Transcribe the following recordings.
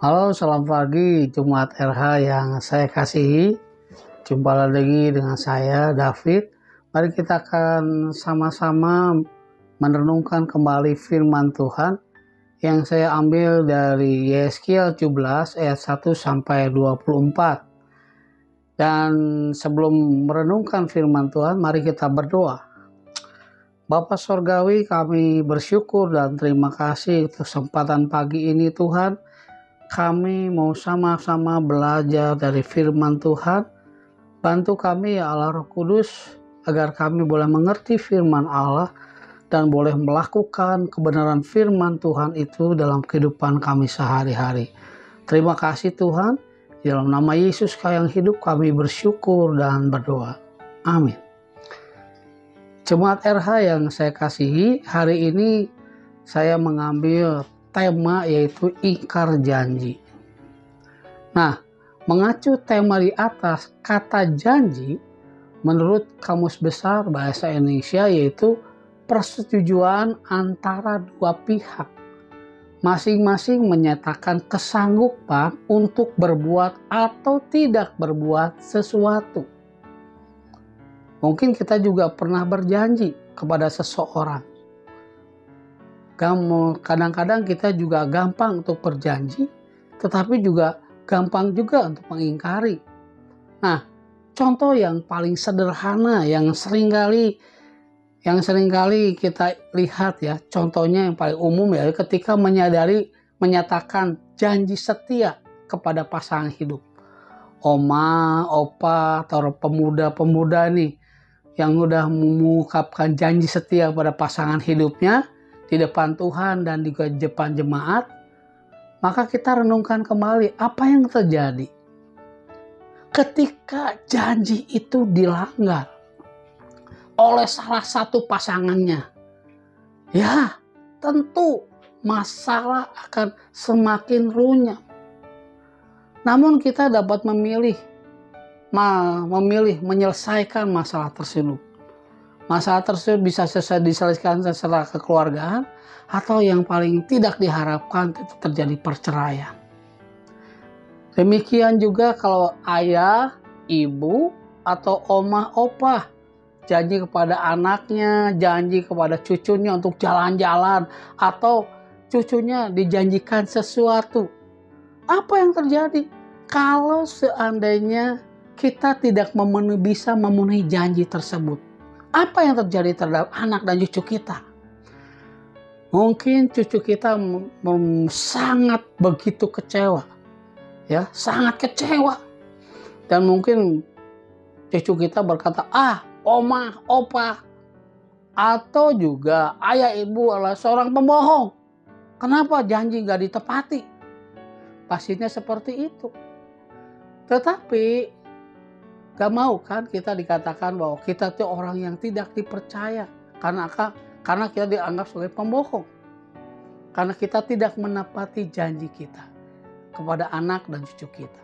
Halo, selamat pagi Jumat RH yang saya kasihi. Jumpa lagi dengan saya, David. Mari kita akan sama-sama merenungkan kembali firman Tuhan yang saya ambil dari Yeskiel 17 ayat 1 sampai 24. Dan sebelum merenungkan firman Tuhan, mari kita berdoa. Bapa Sorgawi, kami bersyukur dan terima kasih untuk kesempatan pagi ini Tuhan. Kami mau sama-sama belajar dari firman Tuhan. Bantu kami ya Allah Roh Kudus, agar kami boleh mengerti firman Allah dan boleh melakukan kebenaran firman Tuhan itu dalam kehidupan kami sehari-hari. Terima kasih Tuhan. Dalam nama Yesus yang hidup kami bersyukur dan berdoa. Amin. Jemaat RH yang saya kasihi, hari ini saya mengambil tema yaitu ingkar janji. Nah, mengacu tema di atas, kata janji menurut Kamus Besar Bahasa Indonesia yaitu persetujuan antara dua pihak. Masing-masing menyatakan kesanggupan untuk berbuat atau tidak berbuat sesuatu. Mungkin kita juga pernah berjanji kepada seseorang. Kadang-kadang kita juga gampang untuk berjanji, tetapi juga gampang juga untuk mengingkari. Nah, contoh yang paling sederhana yang seringkali kita lihat ya, contohnya yang paling umum ya, ketika menyatakan janji setia kepada pasangan hidup. Oma, opa, atau pemuda-pemuda nih yang udah mengungkapkan janji setia pada pasangan hidupnya di depan Tuhan dan juga di depan jemaat, maka kita renungkan kembali apa yang terjadi ketika janji itu dilanggar oleh salah satu pasangannya. Ya, tentu masalah akan semakin runyam. Namun kita dapat memilih menyelesaikan masalah tersebut. Masalah tersebut bisa diselesaikan secara kekeluargaan atau yang paling tidak diharapkan itu terjadi perceraian. Demikian juga kalau ayah, ibu, atau omah, opah janji kepada anaknya, janji kepada cucunya untuk jalan-jalan, atau cucunya dijanjikan sesuatu. Apa yang terjadi kalau seandainya kita tidak bisa memenuhi janji tersebut? Apa yang terjadi terhadap anak dan cucu kita? Mungkin cucu kita sangat begitu kecewa, ya, sangat kecewa, dan mungkin cucu kita berkata, oma, opa, atau juga ayah ibu adalah seorang pembohong. Kenapa janji gak ditepati? Pastinya seperti itu. Tetapi gak mau kan kita dikatakan bahwa kita tuh orang yang tidak dipercaya. Karena kita dianggap sebagai pembohong. Karena kita tidak menepati janji kita kepada anak dan cucu kita.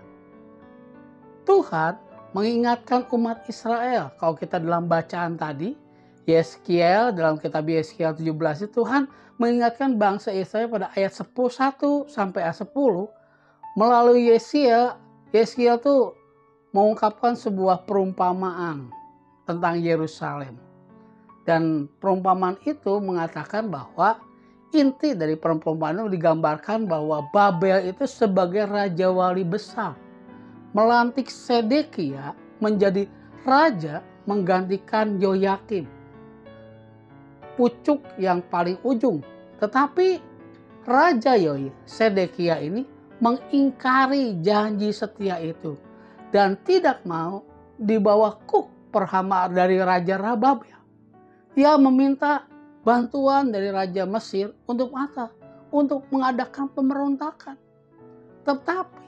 Tuhan mengingatkan umat Israel. Kalau kita dalam bacaan tadi, Yeskiel, dalam kitab Yeskiel 17 itu Tuhan mengingatkan bangsa Israel pada ayat 1 sampai ayat 10. Melalui Yeskiel itu mengungkapkan sebuah perumpamaan tentang Yerusalem. Dan perumpamaan itu mengatakan bahwa inti dari perumpamaan itu digambarkan bahwa Babel itu sebagai raja wali besar melantik Sedekia menjadi raja menggantikan Yoyakim, pucuk yang paling ujung. Tetapi raja Sedekia ini mengingkari janji setia itu dan tidak mau di bawah kuk perhama dari Raja Babel. Dia meminta bantuan dari Raja Mesir untuk mengadakan pemberontakan. Tetapi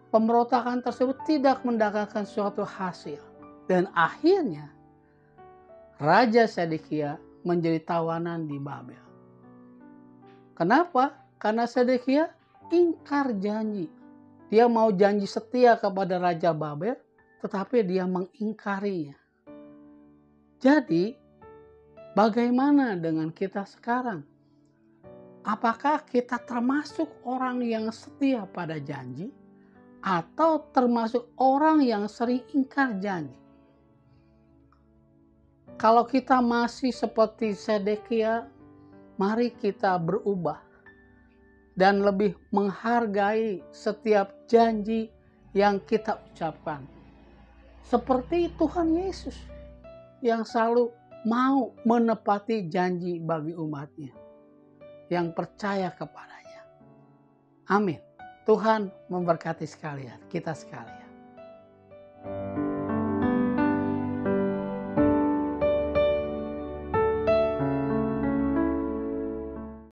pemberontakan tersebut tidak mendatangkan suatu hasil. Dan akhirnya Raja Sedekia menjadi tawanan di Babel. Kenapa? Karena Sedekia ingkar janji. Dia mau janji setia kepada Raja Babel, tetapi dia mengingkarinya. Jadi, bagaimana dengan kita sekarang? Apakah kita termasuk orang yang setia pada janji atau termasuk orang yang sering ingkar janji? Kalau kita masih seperti Zedekia, mari kita berubah dan lebih menghargai setiap janji yang kita ucapkan. Seperti Tuhan Yesus yang selalu mau menepati janji bagi umatnya yang percaya kepadanya. Amin. Tuhan memberkati kita sekalian.